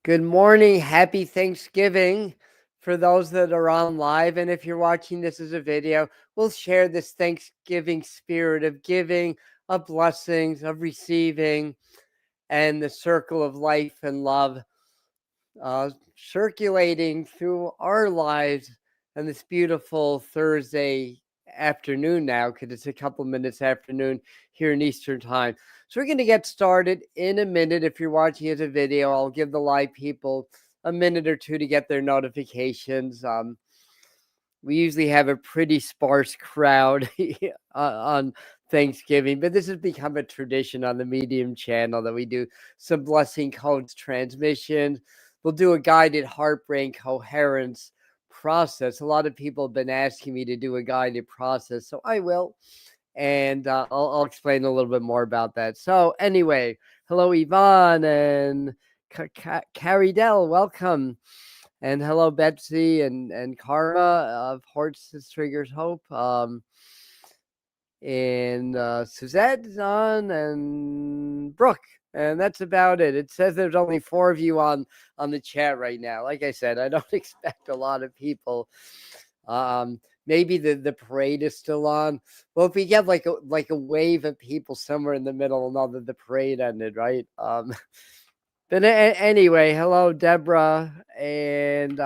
Good morning. Happy Thanksgiving for those that are on live. And if you're watching this as a video, we'll share this Thanksgiving spirit of giving, of blessings, of receiving, and the circle of life and love circulating through our lives on this beautiful Thursday afternoon now, because it's a couple minutes afternoon here in Eastern time. So we're going to get started in a minute. If you're watching as a video, I'll give the live people a minute or two to get their notifications. We usually have a pretty sparse crowd on Thanksgiving, but this has become a tradition on the Medium channel that we do some blessing codes transmissions. We'll do a guided Heart-Brain Coherence process. A lot of people have been asking me to do a guided process, so I will. And I'll explain a little bit more about that. So anyway, hello, Yvonne and Carrie Dell, welcome. And hello, Betsy and Karma of Horses Triggers Hope. And Suzette is on, and Brooke. And that's about it. It says there's only 4 of you on the chat right now. Like I said, I don't expect a lot of people. Maybe the parade is still on. Well, if we get like a wave of people somewhere in the middle, we'll know that the parade ended, right? But anyway, hello, Deborah. And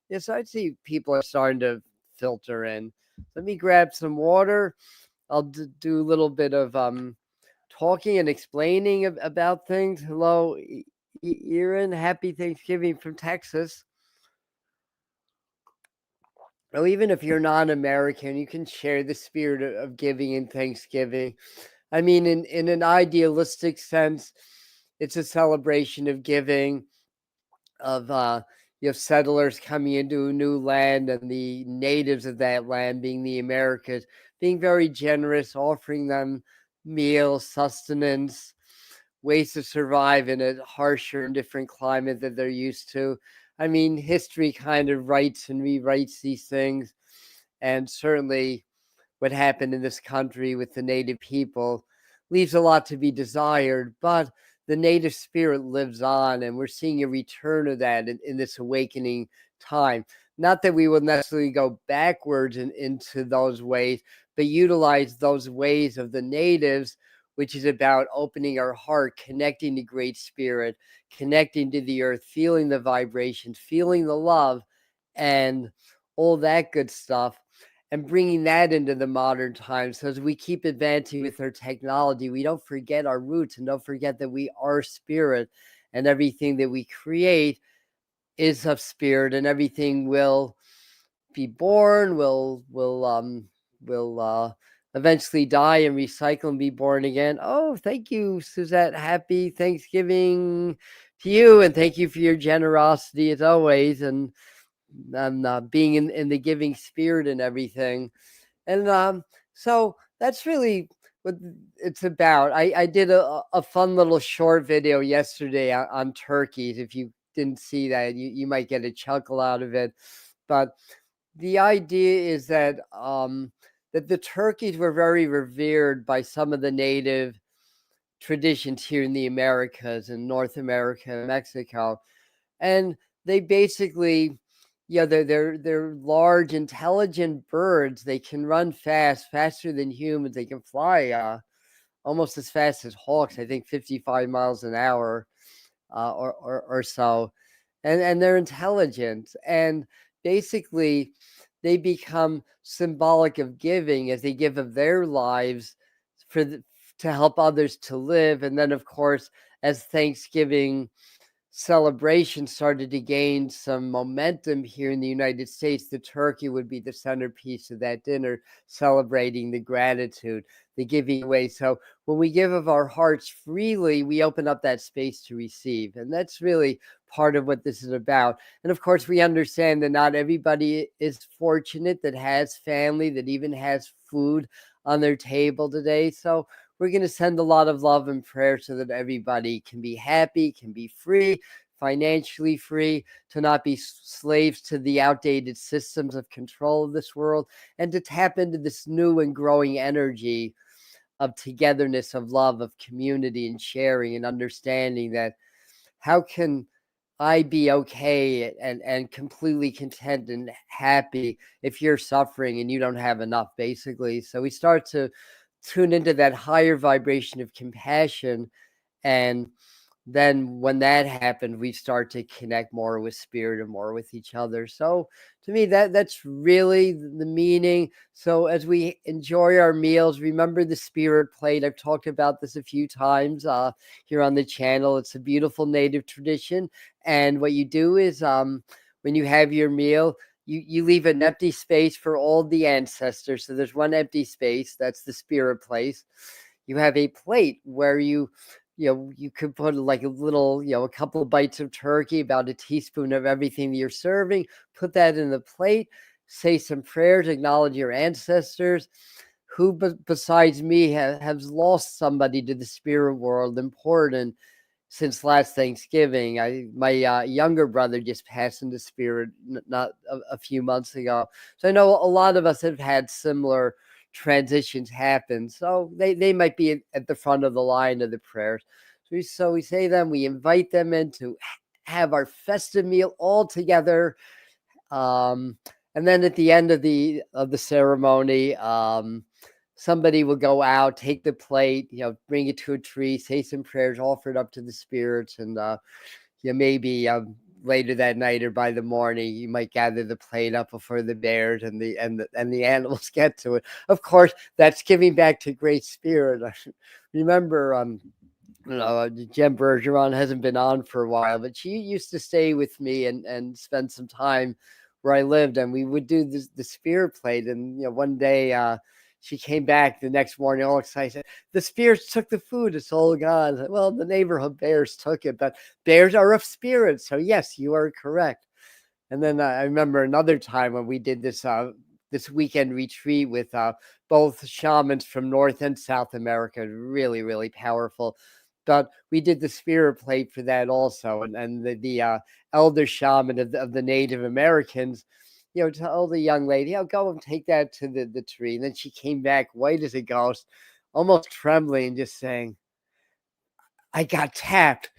yes, I see people are starting to filter in. Let me grab some water. I'll do a little bit of talking and explaining about things. Hello, Erin. Happy Thanksgiving from Texas. Well, even if you're non-American, you can share the spirit of giving and Thanksgiving. I mean, in an idealistic sense, it's a celebration of giving, of you have settlers coming into a new land and the natives of that land, being the Americas, being very generous, offering them meals, sustenance, ways to survive in a harsher and different climate that they're used to. I mean, history kind of writes and rewrites these things, and certainly what happened in this country with the native people leaves a lot to be desired, but the native spirit lives on, and we're seeing a return of that in this awakening time. Not that we will necessarily go backwards into those ways, but utilize those ways of the natives, which is about opening our heart, connecting to Great Spirit, connecting to the earth, feeling the vibrations, feeling the love, and all that good stuff, and bringing that into the modern times. So as we keep advancing with our technology, we don't forget our roots, and don't forget that we are spirit, and everything that we create is of spirit, and everything will be born, will eventually die and recycle and be born again. Oh, thank you, Suzette. Happy Thanksgiving to you, and thank you for your generosity as always, and being in the giving spirit and everything. And so that's really what it's about. I did a fun little short video yesterday on turkeys. If you didn't see that, you might get a chuckle out of it. But the idea is that that the turkeys were very revered by some of the native traditions here in the Americas, in North America and Mexico. And they basically, yeah, they're large, intelligent birds. They can run fast, faster than humans. They can fly almost as fast as hawks. I think 55 miles an hour, or so. And they're intelligent, and basically they become symbolic of giving as they give of their lives to help others to live. And then, of course, as Thanksgiving celebration started to gain some momentum here in the United States, the turkey would be the centerpiece of that dinner, celebrating the gratitude, the giving away. So when we give of our hearts freely, we open up that space to receive. And that's really part of what this is about. And of course, we understand that not everybody is fortunate, that has family, that even has food on their table today. So we're going to send a lot of love and prayer so that everybody can be happy, can be free, financially free, to not be slaves to the outdated systems of control of this world, and to tap into this new and growing energy of togetherness, of love, of community and sharing, and understanding that how can I be okay and completely content and happy if you're suffering and you don't have enough, basically. So we start to tune into that higher vibration of compassion, and then when that happened, we start to connect more with spirit and more with each other. So to me, that's really the meaning. So as we enjoy our meals, remember the spirit plate. I've talked about this a few times here on the channel. It's a beautiful native tradition. And what you do is when you have your meal, you leave an empty space for all the ancestors. So there's one empty space, that's the spirit place. You have a plate where you could put like a little, a couple of bites of turkey, about a teaspoon of everything that you're serving, put that in the plate, say some prayers, acknowledge your ancestors who besides me has lost somebody to the spirit world important since last Thanksgiving. My younger brother just passed into spirit not a few months ago. So I know a lot of us have had similar transitions happen. So they might be at the front of the line of the prayers. So we say them, we invite them in to have our festive meal all together. And then at the end of the ceremony, somebody will go out, take the plate, bring it to a tree, say some prayers, offer it up to the spirits, and maybe later that night or by the morning, you might gather the plate up before the bears and the animals get to it. Of course, that's giving back to Great Spirit. Remember, Jen Bergeron hasn't been on for a while, but she used to stay with me and spend some time where I lived, and we would do the spirit plate. And one day she came back the next morning all excited. The spirits took the food; it's all gone. Well, the neighborhood bears took it, but bears are of spirits, so yes, you are correct. And then I remember another time when we did this weekend retreat with both shamans from North and South America. Really, really powerful. But we did the spirit plate for that also, and the elder shaman of the Native Americans, told the young lady, "Oh, go and take that to the tree." And then she came back white as a ghost, almost trembling, just saying, "I got tapped.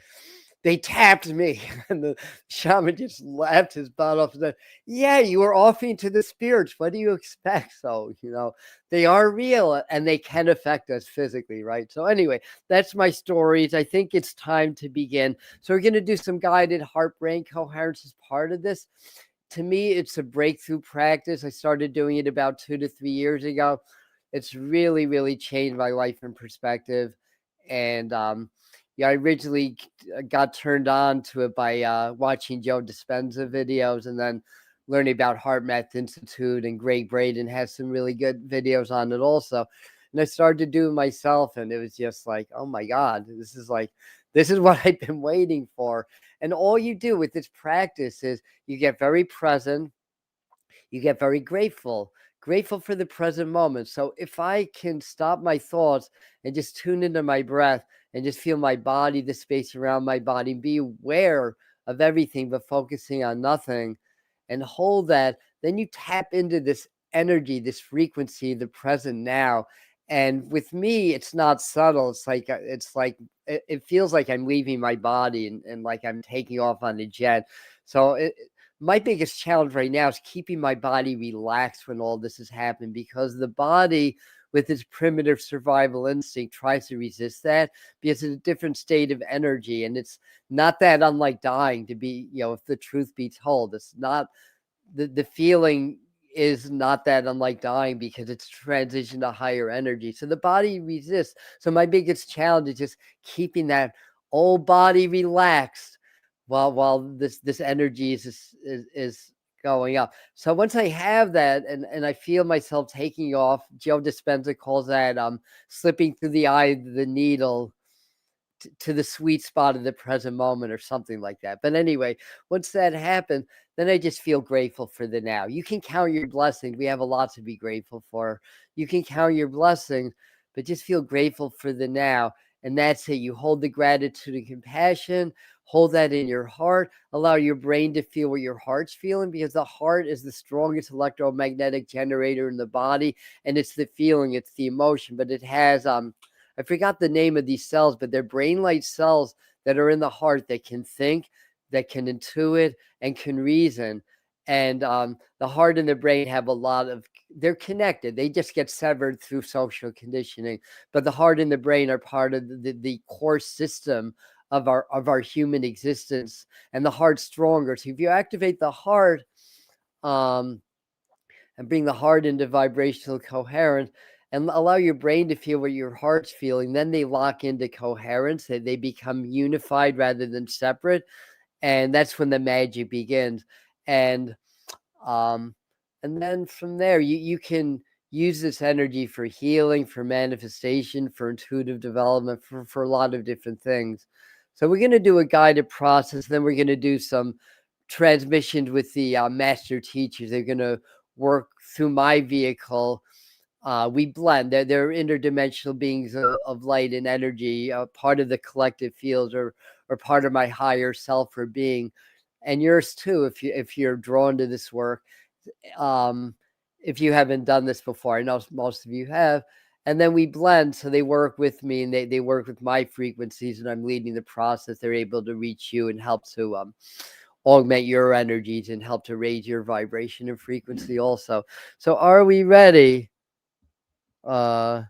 They tapped me." And the shaman just laughed his butt off and said, "Yeah, you were offering to the spirits. What do you expect?" So, they are real and they can affect us physically, right? So, anyway, that's my stories. I think it's time to begin. So, we're going to do some guided heart brain coherence as part of this. To me, it's a breakthrough practice. I started doing it about 2 to 3 years ago. It's really, really changed my life and perspective. And, I originally got turned on to it by watching Joe Dispenza videos, and then learning about Heart Math Institute, and Greg Braden has some really good videos on it also. And I started to do it myself, and it was just like, oh my God, this is what I've been waiting for. And all you do with this practice is you get very present, you get very grateful for the present moment. So if I can stop my thoughts and just tune into my breath and just feel my body, the space around my body, be aware of everything but focusing on nothing, and hold that, then you tap into this energy, this frequency, the present now. And with me, it's not subtle. It's like it feels like I'm leaving my body, and like I'm taking off on a jet. So my biggest challenge right now is keeping my body relaxed when all this has happened, because the body, with its primitive survival instinct, tries to resist that because it's a different state of energy. And it's not that unlike dying, to be, if the truth be told. It's not, the feeling is not that unlike dying, because it's transitioned to higher energy. So the body resists. So my biggest challenge is just keeping that old body relaxed while this energy is going up. So once I have that, and I feel myself taking off, Joe Dispenza calls that slipping through the eye of the needle to the sweet spot of the present moment, or something like that. But anyway, once that happens, then I just feel grateful for the now. You can count your blessings. We have a lot to be grateful for. You can count your blessings, but just feel grateful for the now. And that's it. You hold the gratitude and compassion, hold that in your heart, allow your brain to feel what your heart's feeling, because the heart is the strongest electromagnetic generator in the body. And it's the feeling, it's the emotion, but it has I forgot the name of these cells, but they're brain-like cells that are in the heart that can think, that can intuit and can reason. And the heart and the brain have a lot of, they're connected. They just get severed through social conditioning. But the heart and the brain are part of the core system of our human existence. And the heart's stronger. So if you activate the heart, and bring the heart into vibrational coherence and allow your brain to feel what your heart's feeling, then they lock into coherence. They become unified rather than separate. And that's when the magic begins. And um, and then from there, you can use this energy for healing, for manifestation, for intuitive development, for a lot of different things. So we're going to do a guided process. Then we're going to do some transmissions with the master teachers. They're going to work through my vehicle. We blend. They're interdimensional beings of light and energy, part of the collective field, or part of my higher self or being, and yours too. If you're drawn to this work, if you haven't done this before, I know most of you have. And then we blend, so they work with me, and they work with my frequencies, and I'm leading the process. They're able to reach you and help to augment your energies and help to raise your vibration and frequency also. So are we ready? Yeah,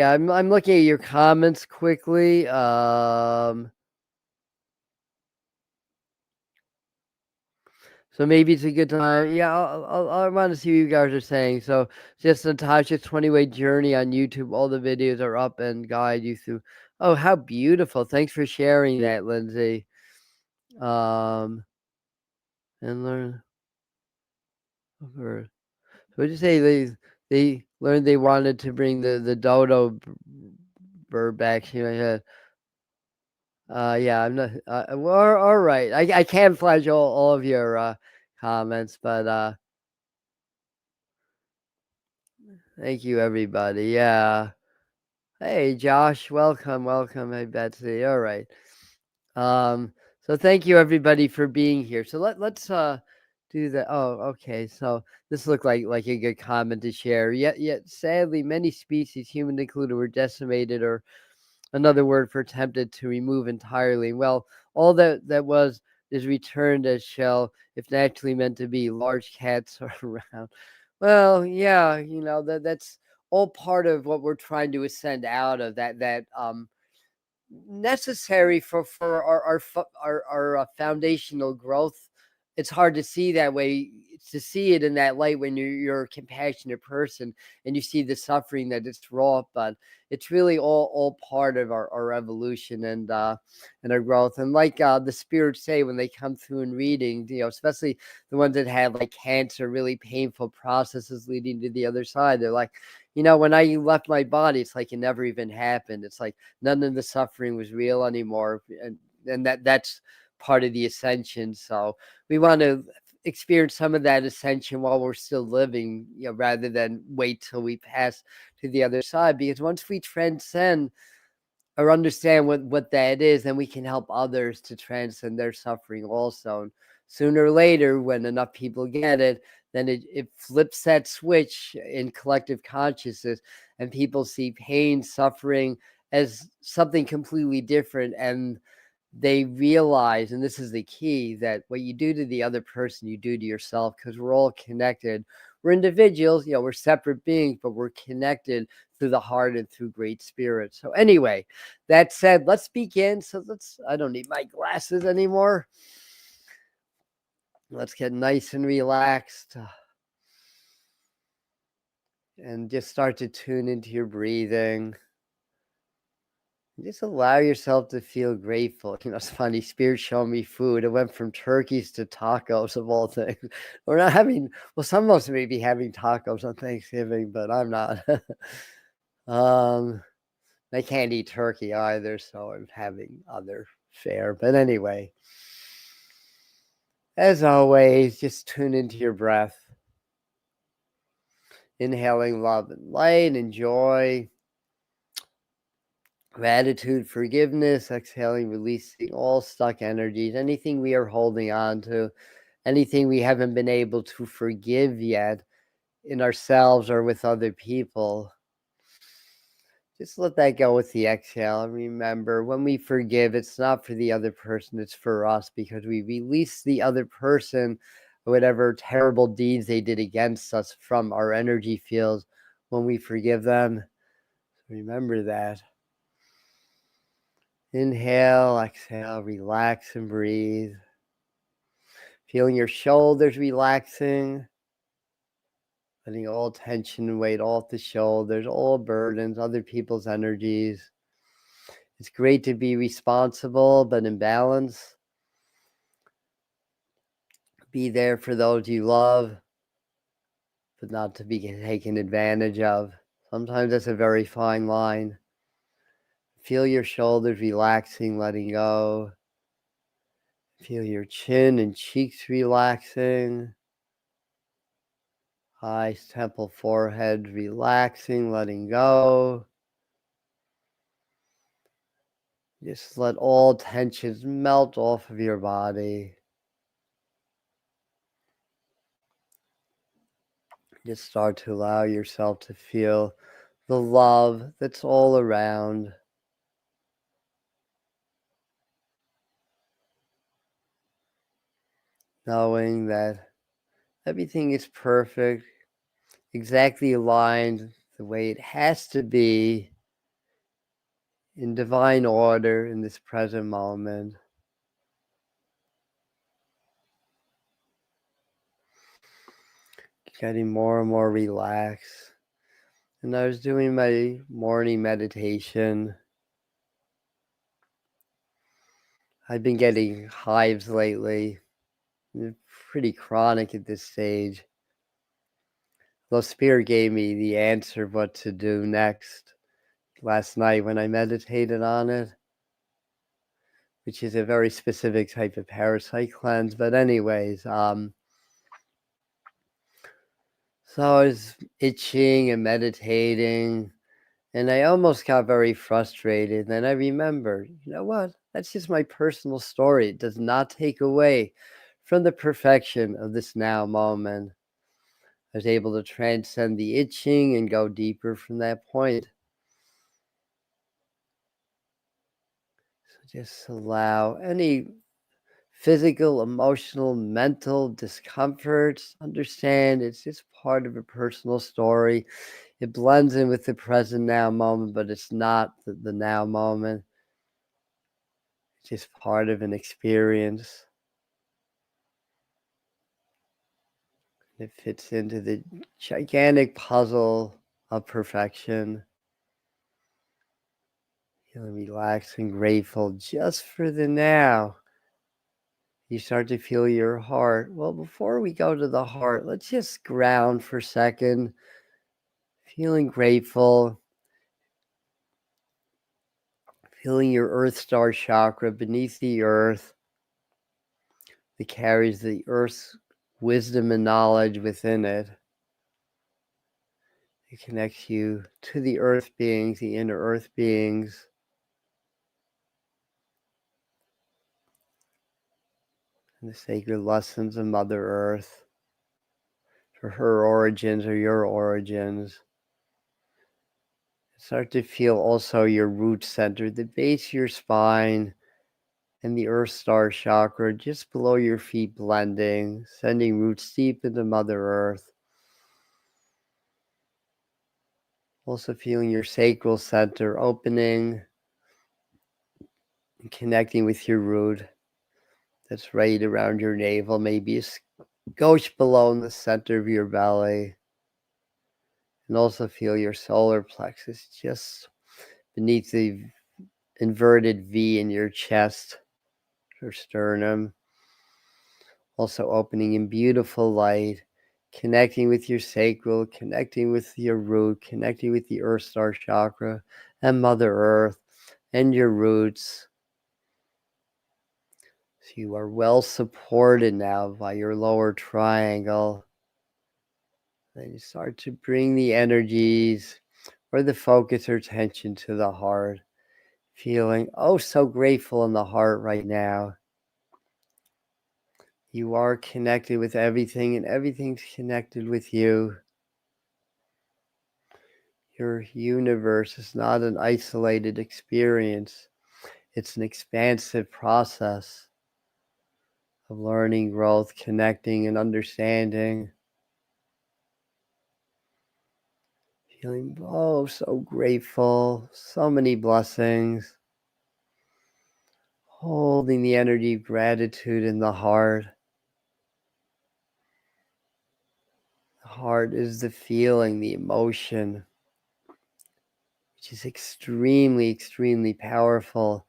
I'm looking at your comments quickly. So maybe it's a good time. Yeah, I want to see what you guys are saying. So just Natasha's 20-way journey on YouTube. All the videos are up and guide you through. Oh, how beautiful. Thanks for sharing that, Lindsay. And learn. So what'd you say? They learned they wanted to bring the dodo bird back. You know, yeah, I'm not. Well, all right. I can't flash all of your comments, but thank you, everybody. Yeah. Hey, Josh, welcome. Hey, Betsy. All right. So thank you, everybody, for being here. So let's do that. Oh, okay. So this looked like a good comment to share. Yet sadly, many species, human included, were decimated, or another word for attempted to remove entirely. Well, all that was is returned as shell, if naturally meant to be. Large cats are around. Well, yeah, that's all part of what we're trying to ascend out of, that necessary for our foundational growth. It's hard to see that way, to see it in that light when you're a compassionate person and you see the suffering that it's wrought. But it's really all part of our evolution and our growth. And like the spirits say when they come through in reading, especially the ones that had like cancer, really painful processes leading to the other side, they're like, when I left my body, it's like it never even happened. It's like none of the suffering was real anymore, and that's part of the ascension. So we want to experience some of that ascension while we're still living, rather than wait till we pass to the other side. Because once we transcend or understand what that is, then we can help others to transcend their suffering also. And sooner or later, when enough people get it, then it flips that switch in collective consciousness, and people see pain, suffering as something completely different. And they realize, and this is the key, that what you do to the other person, you do to yourself, because we're all connected. We're individuals, we're separate beings, but we're connected through the heart and through great spirit. So anyway, that said, let's begin. So I don't need my glasses anymore. Let's get nice and relaxed and just start to tune into your breathing. Just allow yourself to feel grateful. It's funny. Spirit showed me food. It went from turkeys to tacos, of all things. We're not having. Well, some of us may be having tacos on Thanksgiving, but I'm not. I can't eat turkey either, so I'm having other fare. But anyway, as always, just tune into your breath. Inhaling love and light and joy. Gratitude, forgiveness, exhaling, releasing all stuck energies, anything we are holding on to, anything we haven't been able to forgive yet in ourselves or with other people. Just let that go with the exhale. And remember, when we forgive, it's not for the other person, it's for us, because we release the other person, whatever terrible deeds they did against us, from our energy fields when we forgive them. Remember that. Inhale, exhale, relax and breathe. Feeling your shoulders relaxing, letting all tension and weight off the shoulders, all burdens, other people's energies. It's great to be responsible, but in balance. Be there for those you love, but not to be taken advantage of. Sometimes that's a very fine line. Feel your shoulders relaxing, letting go. Feel your chin and cheeks relaxing. Eyes, temple, forehead relaxing, letting go. Just let all tensions melt off of your body. Just start to allow yourself to feel the love that's all around. Knowing that everything is perfect, exactly aligned the way it has to be, in divine order in this present moment. Getting more and more relaxed. And I was doing my morning meditation. I've been getting hives lately. They're pretty chronic at this stage. Though Spirit gave me the answer of what to do next last night when I meditated on it, which is a very specific type of parasite cleanse. But anyways, so I was itching and meditating, and I almost got very frustrated. Then I remembered, you know what? That's just my personal story. It does not take away from the perfection of this now moment. I was able to transcend the itching and go deeper from that point. So just allow any physical, emotional, mental discomforts. Understand it's just part of a personal story. It blends in with the present now moment, but it's not the now moment. It's just part of an experience. It fits into the gigantic puzzle of perfection. Feeling relaxed and grateful just for the now. You start to feel your heart. Well, before we go to the heart, let's just ground for a second. Feeling grateful. Feeling your earth star chakra beneath the earth that carries the earth's wisdom and knowledge within it. It connects you to the earth beings, the inner earth beings. And the sacred lessons of Mother Earth, for her origins or your origins. Start to feel also your root center, the base of your spine, and the earth star chakra just below your feet blending, sending roots deep into Mother Earth. Also feeling your sacral center opening and connecting with your root that's right around your navel, maybe a skosh below in the center of your belly. And also feel your solar plexus just beneath the inverted V in your chest or sternum. Also opening in beautiful light, connecting with your sacral, connecting with your root, connecting with the earth star chakra and Mother Earth and your roots. So you are well supported now by your lower triangle. Then you start to bring the energies or the focus or attention to the heart, feeling oh so grateful in the heart right now. You are connected with everything, and everything's connected with you. Your universe is not an isolated experience. It's an expansive process of learning, growth, connecting, and understanding. Feeling so grateful, so many blessings. Holding the energy of gratitude in the heart. The heart is the feeling, the emotion, which is extremely, extremely powerful,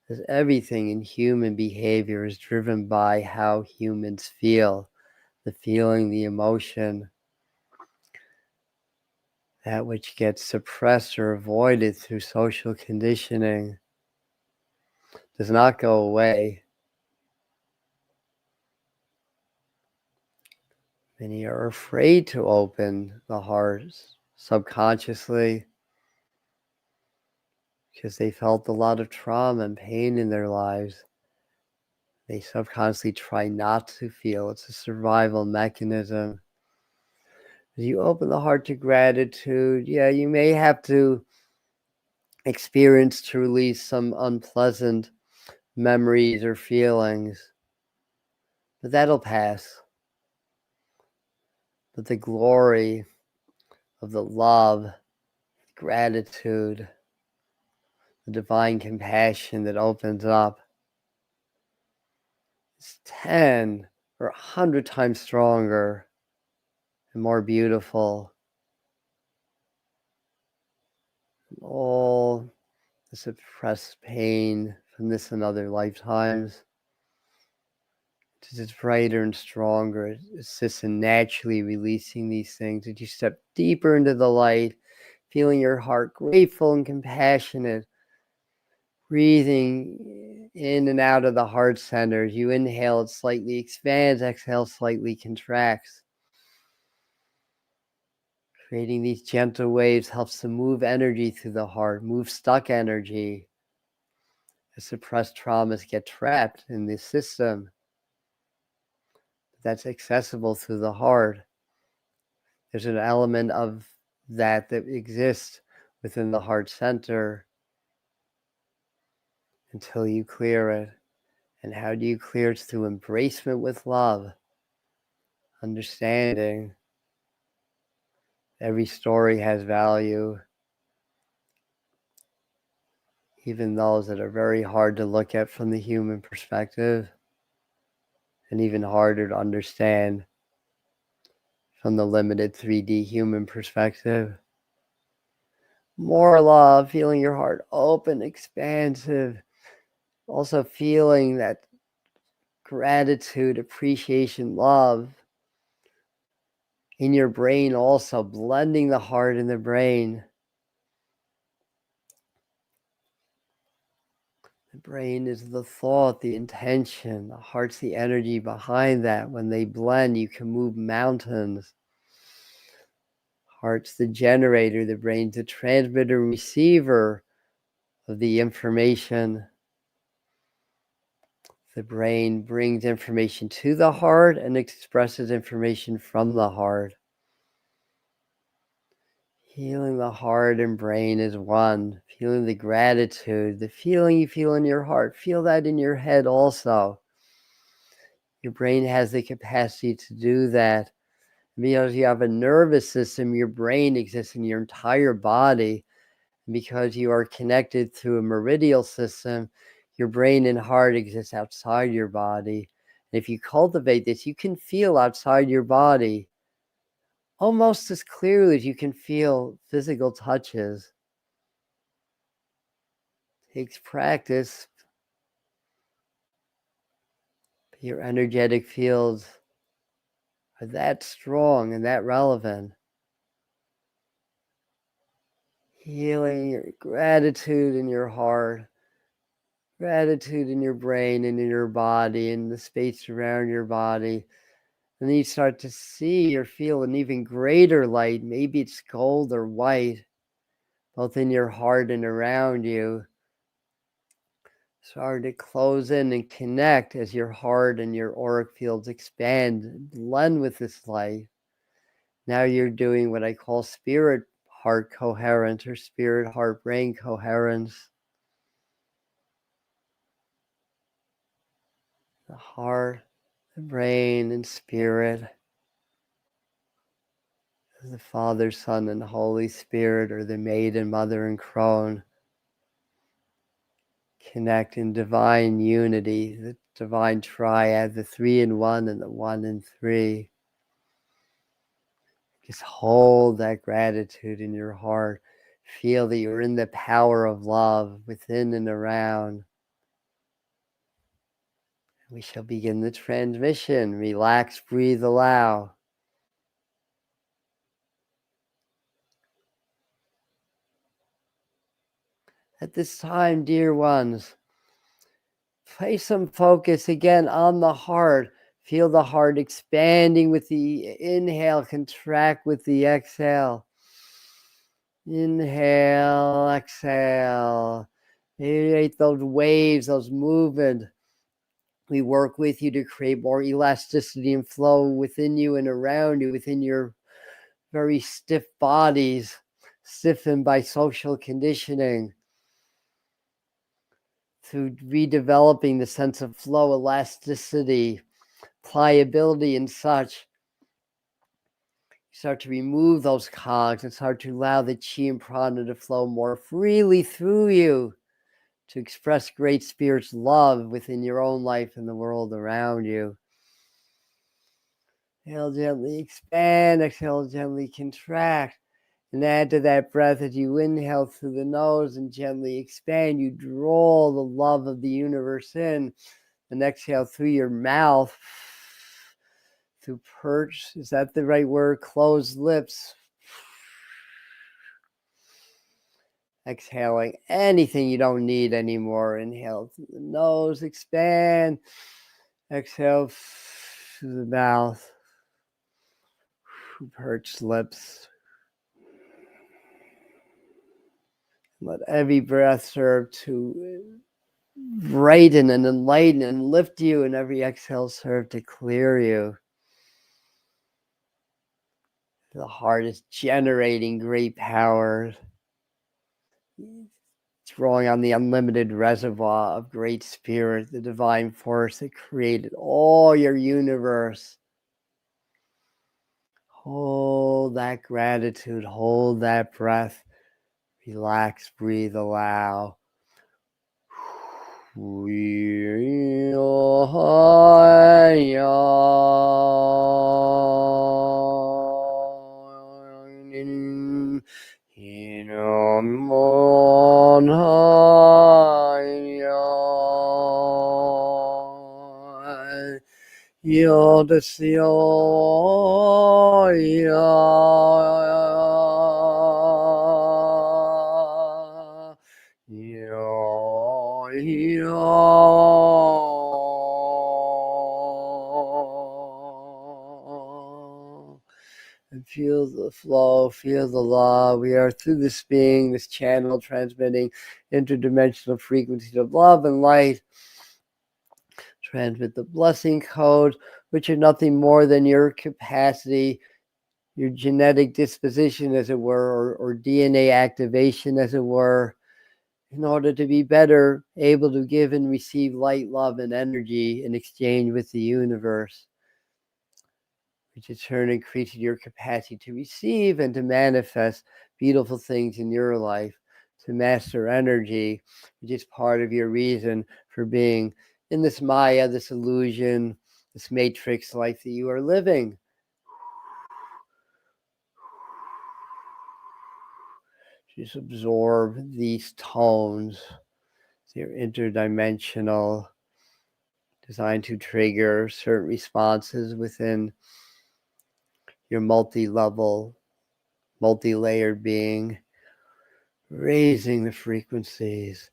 as everything in human behavior is driven by how humans feel. The feeling, the emotion, that which gets suppressed or avoided through social conditioning does not go away. Many are afraid to open the heart subconsciously because they felt a lot of trauma and pain in their lives. They subconsciously try not to feel. It's a survival mechanism. As you open the heart to gratitude, you may have to experience to release some unpleasant memories or feelings, but that'll pass. But the glory of the love, gratitude, the divine compassion that opens up is 10 or 100 times stronger and more beautiful. All the suppressed pain from this and other lifetimes, it's brighter and stronger. It assists in naturally releasing these things as you step deeper into the light, feeling your heart grateful and compassionate, breathing in and out of the heart center. As you inhale, it slightly expands, exhale, slightly contracts. Creating these gentle waves helps to move energy through the heart, move stuck energy. As suppressed traumas get trapped in the system, that's accessible through the heart. There's an element of that exists within the heart center until you clear it. And how do you clear it? It's through embracement with love, understanding. Every story has value, even those that are very hard to look at from the human perspective, and even harder to understand from the limited 3D human perspective. More love, feeling your heart open, expansive. Also feeling that gratitude, appreciation, love in your brain, also blending the heart and the brain. The brain is the thought, the intention. The heart's the energy behind that. When they blend, you can move mountains. Heart's the generator, the brain's the transmitter and receiver of the information. The brain brings information to the heart and expresses information from the heart. Healing the heart and brain is one. Feeling the gratitude, the feeling you feel in your heart, feel that in your head also. Your brain has the capacity to do that. Because you have a nervous system, your brain exists in your entire body. And because you are connected through a meridial system, your brain and heart exist outside your body. And if you cultivate this, you can feel outside your body almost as clearly as you can feel physical touches. It takes practice. But your energetic fields are that strong and that relevant. Healing your gratitude in your heart, gratitude in your brain and in your body and the space around your body. And then you start to see or feel an even greater light. Maybe it's gold or white, both in your heart and around you. Start to close in and connect as your heart and your auric fields expand, blend with this light. Now you're doing what I call spirit heart coherence or spirit heart-brain coherence. The heart, the brain, and spirit, the Father, Son, and Holy Spirit, or the Maiden, Mother, and Crone, connect in divine unity, the divine triad, the 3 in 1 and the 1 in 3. Just hold that gratitude in your heart. Feel that you're in the power of love within and around. We shall begin the transmission. Relax, breathe, allow. At this time, dear ones, place some focus again on the heart. Feel the heart expanding with the inhale, contract with the exhale. Inhale, exhale. Create those waves, those movements. We work with you to create more elasticity and flow within you and around you, within your very stiff bodies, stiffened by social conditioning. Through redeveloping the sense of flow, elasticity, pliability, and such, you start to remove those cogs and start to allow the chi and prana to flow more freely through you, to express great spirit's love within your own life and the world around you. Inhale, gently expand. Exhale, gently contract. And add to that breath as you inhale through the nose and gently expand. You draw the love of the universe in. And exhale through your mouth. Through perch. Is that the right word? Closed lips. Exhaling anything you don't need anymore. Inhale through the nose, expand. Exhale through the mouth. Perched lips. Let every breath serve to brighten and enlighten and lift you, and every exhale serve to clear you. The heart is generating great power, drawing on the unlimited reservoir of great spirit, the divine force that created all your universe. Hold that gratitude, hold that breath, relax, breathe, allow. And feel the flow, feel the love. We are through this being, this channel, transmitting interdimensional frequencies of love and light. Transmit the blessing code, which are nothing more than your capacity, your genetic disposition, as it were, or DNA activation, as it were, in order to be better able to give and receive light, love, and energy in exchange with the universe, which in turn increases your capacity to receive and to manifest beautiful things in your life, to master energy, which is part of your reason for being in this Maya, this illusion, this matrix life that you are living. Just absorb these tones. They're interdimensional, designed to trigger certain responses within your multi-level, multi-layered being, raising the frequencies.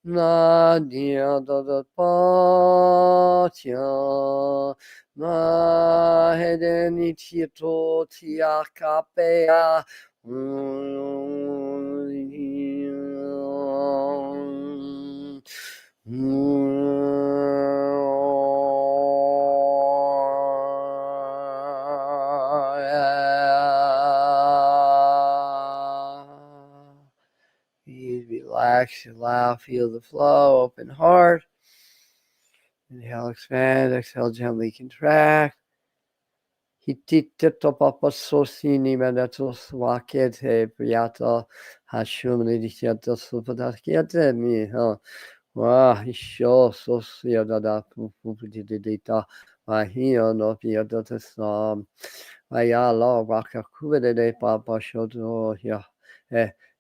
na dia da da pa tia ma hedeni tito tia kapea Relax, allow, feel the flow, open heart. Inhale, expand, exhale, gently contract. Hititito papasosini manatos wakete priyata hashumni dishyato supadakyate mi wa hisho sosya dada pupudita mahio no piyadata sam ayala waka kubede papa shoto ya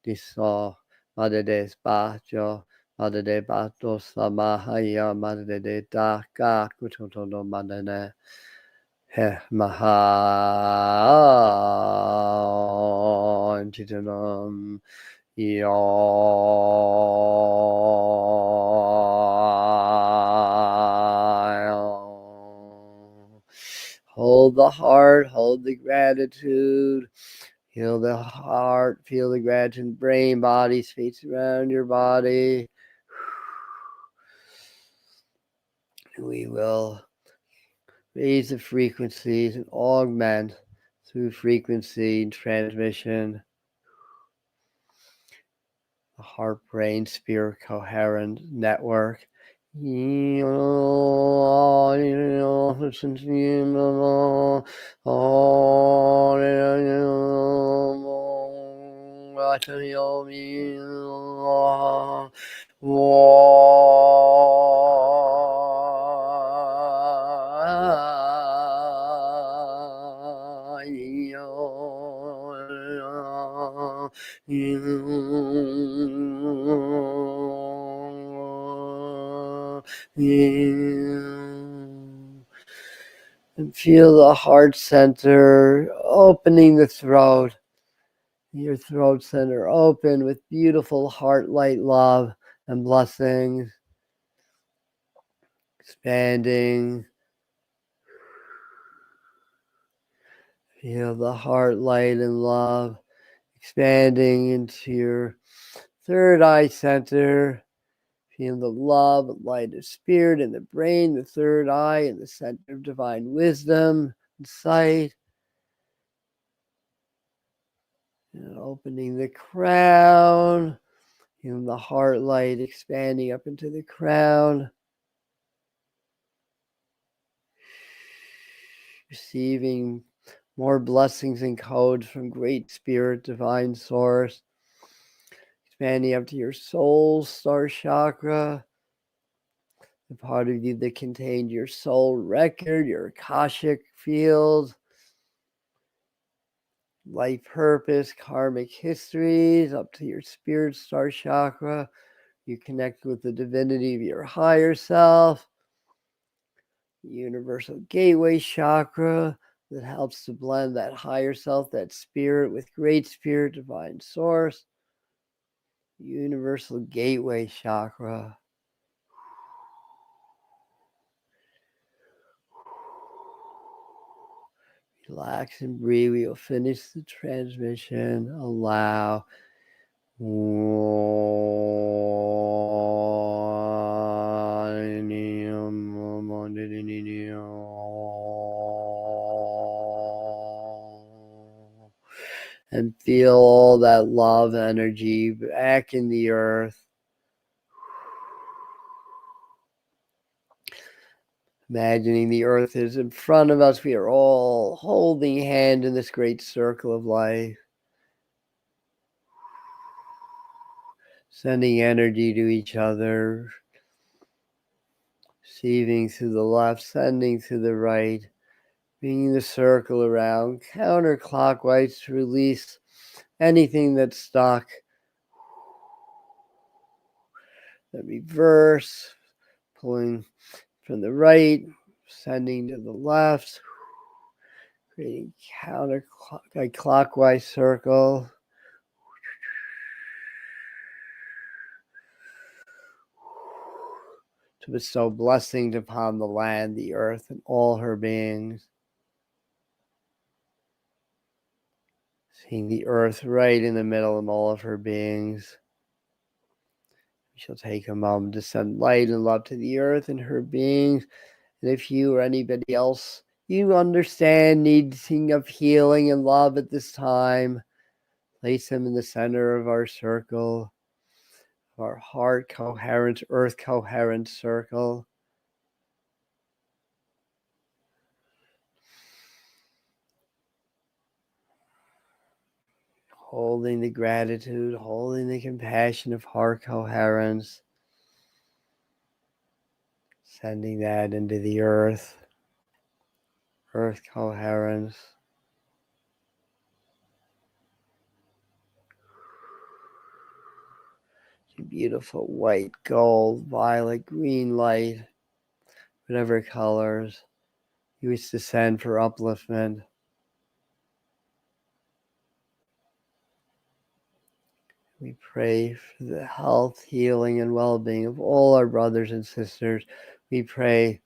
disa madede spacho madede bato samahaya madede daka kutoto no madene Maha Chitanam Hold the heart, hold the gratitude, heal the heart, feel the gratitude, brain, body, space around your body. We will raise the frequencies and augment through frequency transmission the Heart-Brain Spirit Coherence Network. And feel the heart center opening the throat. Your throat center open with beautiful heart light love and blessings. Expanding. Feel the heart light and love expanding into your third eye center. Feel the love and light of spirit in the brain, the third eye, and the center of divine wisdom and sight. And opening the crown. Feel the heart light expanding up into the crown. Receiving more blessings and codes from Great Spirit, Divine Source. Expanding up to your soul star chakra. The part of you that contained your soul record, your Akashic field, life purpose, karmic histories, up to your spirit star chakra. You connect with the divinity of your higher self, universal gateway chakra that helps to blend that higher self, that spirit with Great Spirit, Divine Source, universal gateway chakra. Relax and breathe. We will finish the transmission. Allow. And feel all that love energy back in the earth. Imagining the earth is in front of us. We are all holding hand in this great circle of life. Sending energy to each other. Receiving through the left, sending through the right. Bringing the circle around counterclockwise to release anything that's stuck. The reverse, pulling from the right, sending to the left, creating a clockwise circle. To bestow blessings upon the land, the earth, and all her beings. Seeing the earth right in the middle of all of her beings. We shall take a moment to send light and love to the earth and her beings. And if you or anybody else you understand needing of healing and love at this time, place them in the center of our circle, our heart coherence, earth coherence circle. Holding the gratitude, holding the compassion of heart coherence, sending that into the earth coherence. Beautiful white, gold, violet, green light, whatever colors you wish to send for upliftment. We pray for the health, healing, and well-being of all our brothers and sisters. We pray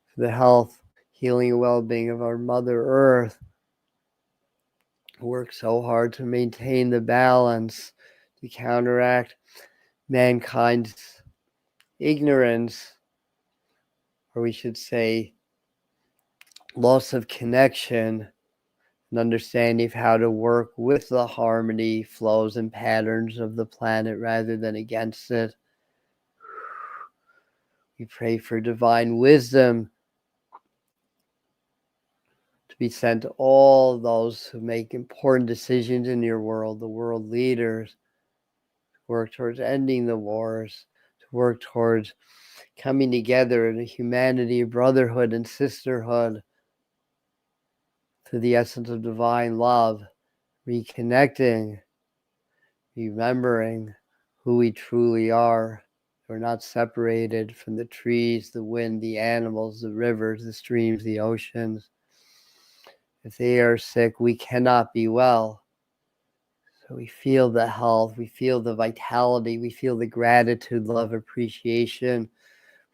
for the health, healing, and well-being of our Mother Earth, who works so hard to maintain the balance, to counteract mankind's ignorance, or we should say loss of connection, an understanding of how to work with the harmony, flows, and patterns of the planet rather than against it. We pray for divine wisdom to be sent to all those who make important decisions in your world, the world leaders, to work towards ending the wars, to work towards coming together in a humanity, brotherhood, and sisterhood through the essence of divine love, reconnecting, remembering who we truly are. We're not separated from the trees, the wind, the animals, the rivers, the streams, the oceans. If they are sick, we cannot be well. So we feel the health, we feel the vitality, we feel the gratitude, love, appreciation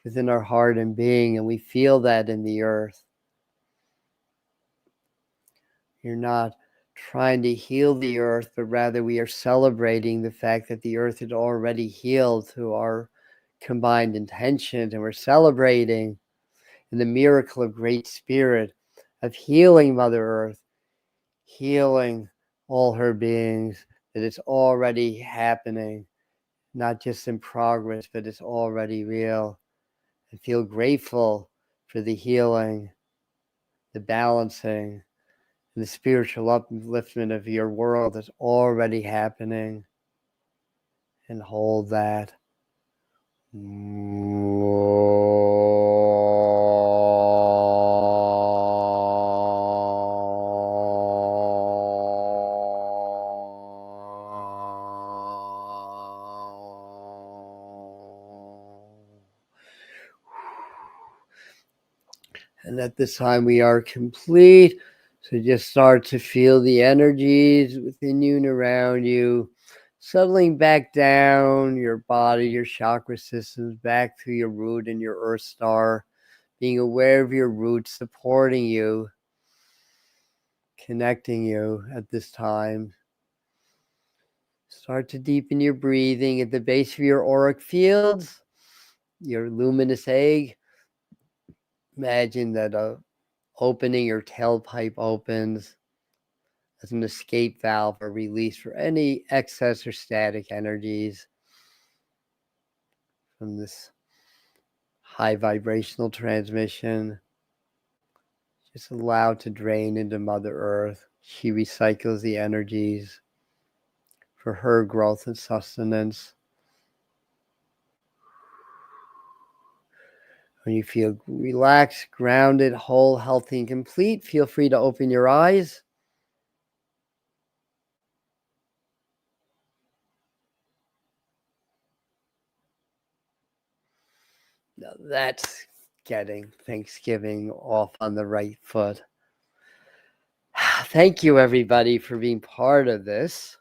within our heart and being, and we feel that in the earth. You're not trying to heal the earth, but rather we are celebrating the fact that the earth is already healed through our combined intentions, and we're celebrating in the miracle of Great Spirit of healing Mother Earth, healing all her beings, that it's already happening, not just in progress, but it's already real. And feel grateful for the healing, the balancing, and the spiritual upliftment of your world that's already happening. And hold that. And at this time we are complete. So just start to feel the energies within you and around you, settling back down your body, your chakra systems, back to your root and your earth star, being aware of your roots, supporting you, connecting you at this time. Start to deepen your breathing at the base of your auric fields, your luminous egg. Imagine that opening your tailpipe opens as an escape valve or release for any excess or static energies from this high vibrational transmission. Just allow it to drain into Mother Earth. She recycles the energies for her growth and sustenance. When you feel relaxed, grounded, whole, healthy, and complete, feel free to open your eyes. Now that's getting Thanksgiving off on the right foot. Thank you, everybody, for being part of this.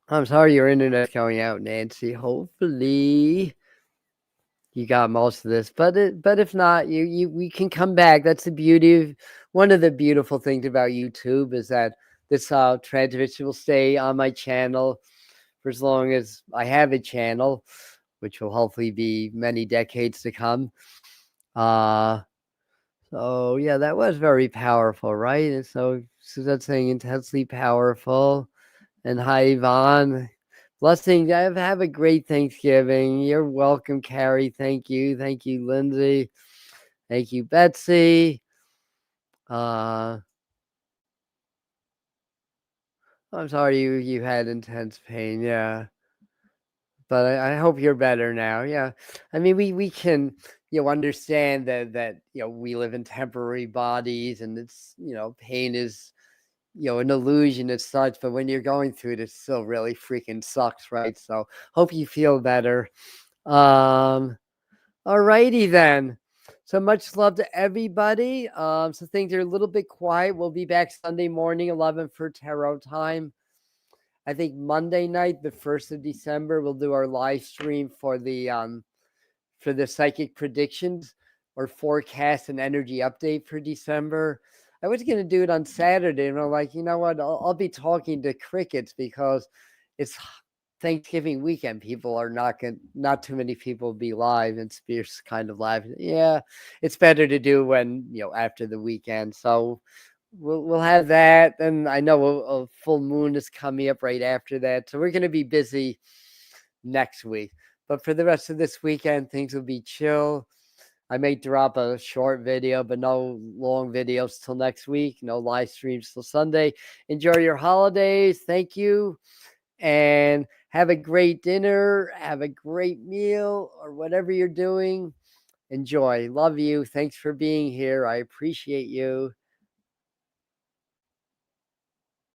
I'm sorry your internet's going out, Nancy. Hopefully you got most of this, but if not, we can come back. That's the beauty of one of the beautiful things about YouTube is that this transmission will stay on my channel for as long as I have a channel, which will hopefully be many decades to come. So yeah, that was very powerful, right? And so Suzette's saying intensely powerful. And hi, Yvonne. Blessings. Have a great Thanksgiving. You're welcome, Carrie. Thank you. Thank you, Lindsay. Thank you, Betsy. I'm sorry you had intense pain. Yeah. But I hope you're better now. Yeah. I mean, we can, understand that, we live in temporary bodies and it's, pain is, an illusion as such, but when you're going through it, it still really freaking sucks, right? So hope you feel better. All righty then. So much love to everybody. So things are a little bit quiet. We'll be back Sunday morning, 11 for tarot time. I think Monday night, the 1st of December, we'll do our live stream for the psychic predictions or forecast and energy update for December. I was going to do it on Saturday, and I'm like, you know what? I'll be talking to crickets because it's Thanksgiving weekend. People are not too many people will be live, and Spears kind of live. Yeah, it's better to do when after the weekend. So we'll have that, and I know a full moon is coming up right after that, so we're going to be busy next week. But for the rest of this weekend, things will be chill. I may drop a short video, but no long videos till next week. No live streams till Sunday. Enjoy your holidays. Thank you. And have a great dinner. Have a great meal or whatever you're doing. Enjoy. Love you. Thanks for being here. I appreciate you.